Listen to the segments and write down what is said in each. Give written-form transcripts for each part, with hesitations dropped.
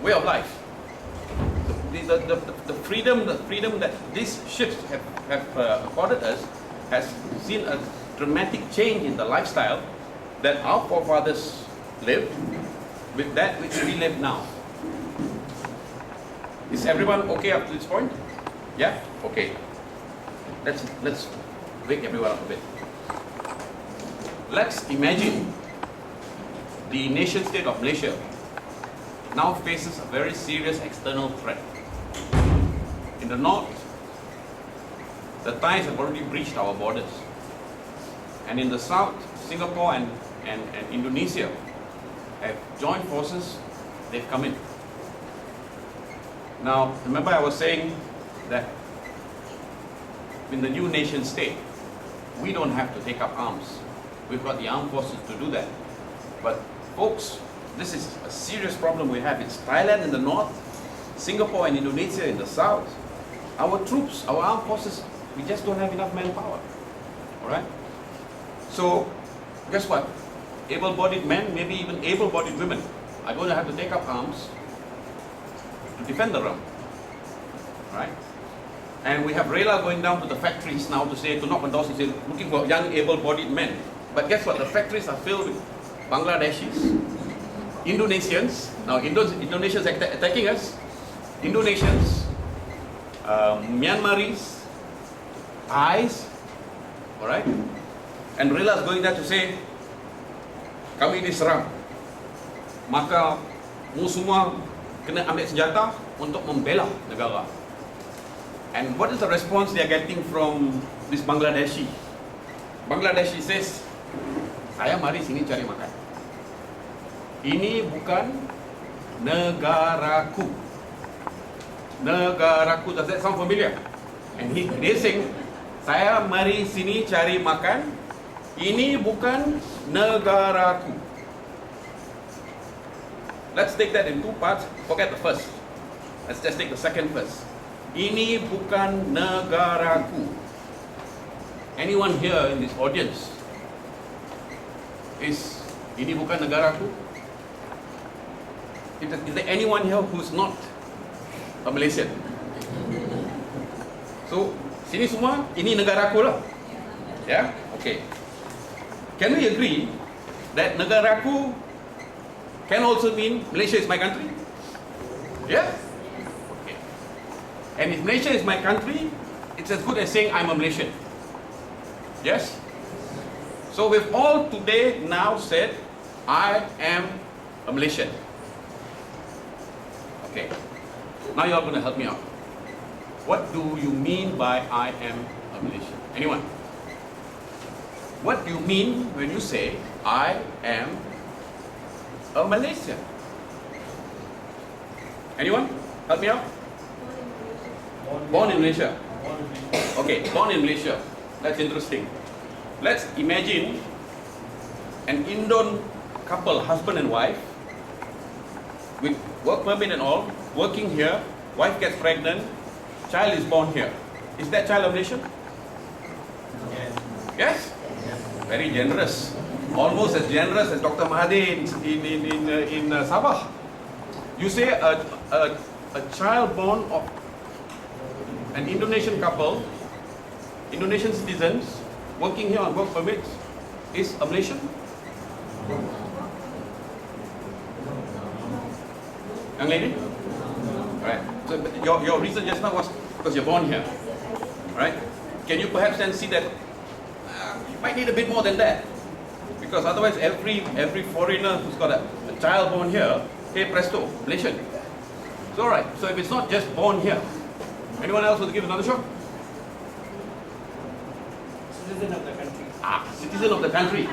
way of life. The freedom that these shifts have afforded us has seen a dramatic change in the lifestyle that our forefathers lived with that which we live now. Is everyone okay up to this point? Yeah? Okay. Let's wake everyone up a bit. Let's imagine the nation state of Malaysia now faces a very serious external threat. In the north, the Thais have already breached our borders. And in the south, Singapore and Indonesia have joined forces, they've come in. Now, remember I was saying that in the new nation state, we don't have to take up arms. We've got the armed forces to do that. But folks, this is a serious problem we have. It's Thailand in the north, Singapore and Indonesia in the south. Our troops, our armed forces, we just don't have enough manpower. Alright? So, guess what? Able-bodied men, maybe even able-bodied women are going to have to take up arms to defend the realm. Right? And we have Rela going down to the factories now to knock on doors and say, looking for young able-bodied men. But guess what? The factories are filled with Bangladeshis, Indonesians. Now Indonesians attacking us. Indonesians, Myanmaris, Thais. Alright? And Rela is going there to say, kami diserang. Maka mu semua kena ambil senjata untuk membela negara. And what is the response they are getting from this Bangladeshi? Bangladeshi says, saya mari sini cari makan. Ini bukan negaraku. Negaraku, does that sound familiar? And they saying, saya mari sini cari makan. Ini bukan negaraku. Let's take that in two parts. Forget the first. Let's just take the second first. Ini bukan negaraku. Anyone here in this audience is ini bukan negaraku? Is there anyone here who's not a Malaysian? So, sini semua, ini negaraku lah. Yeah? Okay. Can we agree that negaraku can also mean Malaysia is my country? Yeah? Okay. And if Malaysia is my country, it's as good as saying I'm a Malaysian. Yes? So we've all today now said, I am a Malaysian. Okay. Now you're going to help me out. What do you mean by I am a Malaysian? Anyone? What do you mean when you say, I am a Malaysian? Anyone? Help me out. Born in Malaysia. Okay, born in Malaysia. That's interesting. Let's imagine an Indon couple, husband and wife, with work permit and all, working here, wife gets pregnant, child is born here. Is that child a Malaysian? Yes? Yes? Very generous. Almost as generous as Dr. Mahathir in Sabah. You say a child born of an Indonesian couple, Indonesian citizens, working here on work permits, is a Malaysian? Young lady? Alright. So your reason just now was because you're born here. Right? Can you perhaps then see that you might need a bit more than that? Because otherwise every foreigner who's got a child born here, hey presto, Malaysian. It's alright. So if it's not just born here, anyone else want to give another shot? Citizen of the country. Citizen of the country.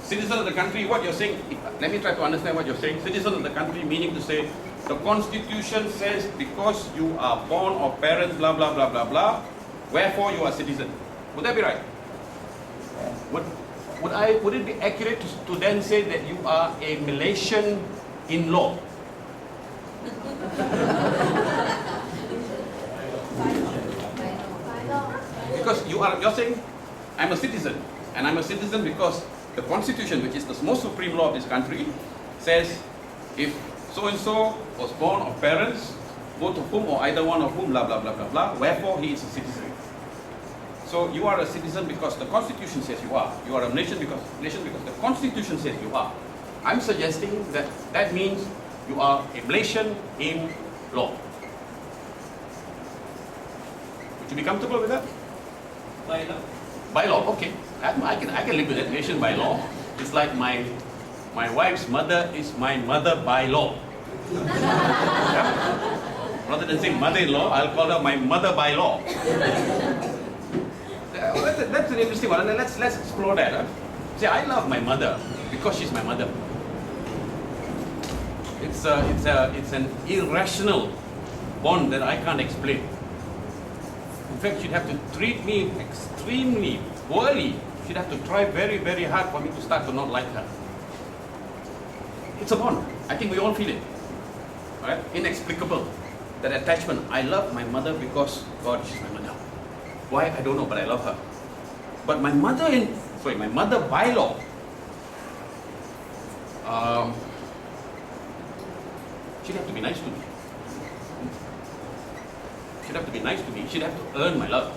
Citizen of the country, what you're saying, let me try to understand what you're saying. Citizen of the country meaning to say, the constitution says because you are born of parents blah blah blah blah blah, wherefore you are citizen. Would that be right? Would it be accurate to then say that you are a Malaysian in law? Because you're saying I'm a citizen, and I'm a citizen because the constitution, which is the most supreme law of this country, says If so-and-so was born of parents, both of whom or either one of whom, blah, blah, blah, blah, blah, wherefore he is a citizen. So you are a citizen because the Constitution says you are. You are a nation because the Constitution says you are. I'm suggesting that that means you are a Malaysian in law. Would you be comfortable with that? By law. By law, okay. I can live with that, Malaysian by law. It's like my wife's mother is my mother by law. Yeah? Rather than saying mother-in-law, I'll call her my mother by law. That's an interesting one, and let's explore that. Huh? See, I love my mother because she's my mother. It's an irrational bond that I can't explain. In fact, she'd have to treat me extremely poorly. She'd have to try very, very hard for me to start to not like her. It's a bond. I think we all feel it. Right? Inexplicable. That attachment. I love my mother because, God, she's my mother. Why? I don't know, but I love her. But my mother by law, she'd have to be nice to me. She'd have to be nice to me. She'd have to earn my love.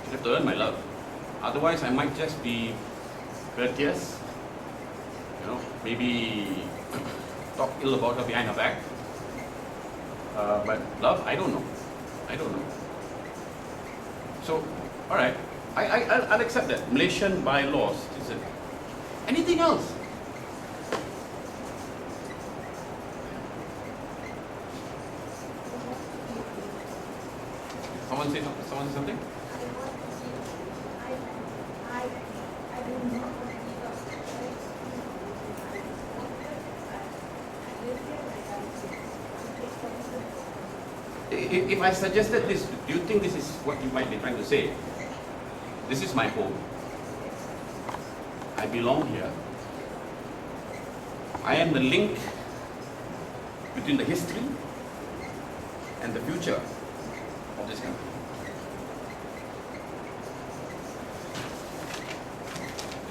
She'd have to earn my love. Otherwise, I might just be courteous, maybe talk ill about her behind her back. But love, I don't know. So, all right, I'll accept that. Malaysian by law citizen. Anything else? Someone say something? If I suggested this, do you think this is what you might be trying to say? This is my home. I belong here. I am the link between the history and the future of this country.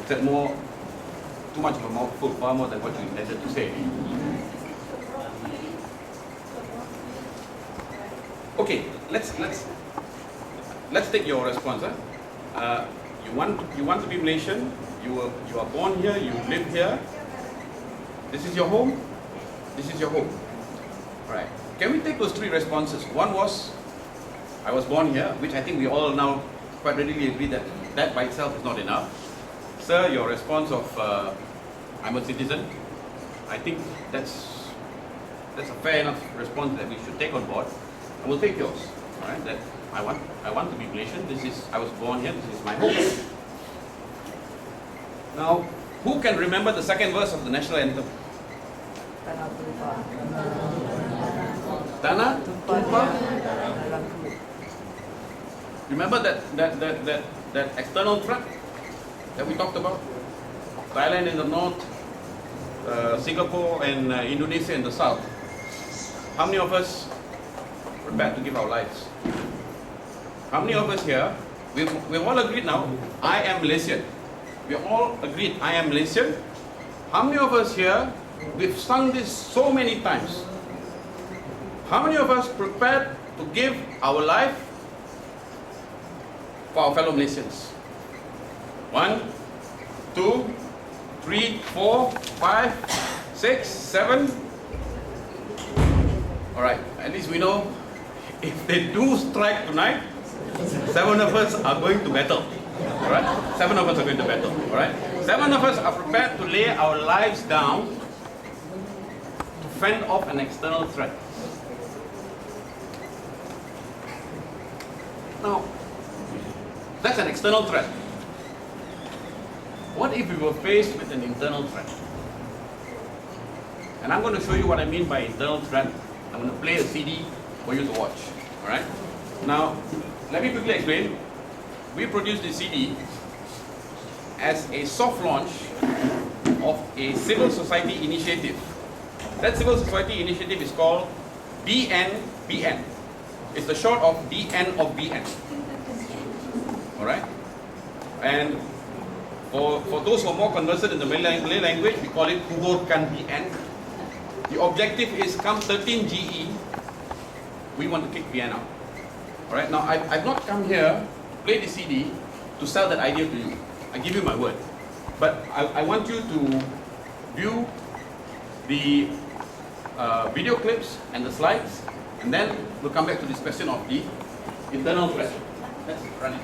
Is that too much of a mouthful, far more than what you intended to say? Okay, let's take your response. You want to be Malaysian. You are born here. You live here. This is your home. This is your home. All right. Can we take those three responses? One was, I was born here, which I think we all now quite readily agree that by itself is not enough. Sir, your response of I'm a citizen. I think that's a fair enough response that we should take on board. I will take yours. All right, that I want to be Malaysian. I was born here. This is my home. Now, who can remember the second verse of the national anthem? Tanah Tumpah. Remember that external threat that we talked about? Thailand in the north, Singapore and Indonesia in the south. How many of us prepared to give our lives? How many of us here, we've all agreed now, I am Malaysian. We all agreed, I am Malaysian. How many of us here, we've sung this so many times. How many of us prepared to give our life for our fellow Malaysians? 1, 2, 3, 4, 5, 6, 7. All right, at least we know if they do strike tonight, 7 of us are going to battle. All right, 7 of us are going to battle. All right, 7 of us are prepared to lay our lives down to fend off an external threat. Now, that's an external threat. What if we were faced with an internal threat? And I'm going to show you what I mean by internal threat. I'm going to play a CD for you to watch. All right. Now, let me quickly explain. We produced this CD as a soft launch of a civil society initiative. That civil society initiative is called BNBN. It's the short of DN of BN. All right. And for those who are more conversant in the Malay language, we call it Kuburkan BN. The objective is come 13 GE, we want to kick Vienna. Alright, now I've not come here to play the CD to sell that idea to you. I give you my word. But I want you to view the video clips and the slides, and then we'll come back to this question of the internal threat. Let's run it.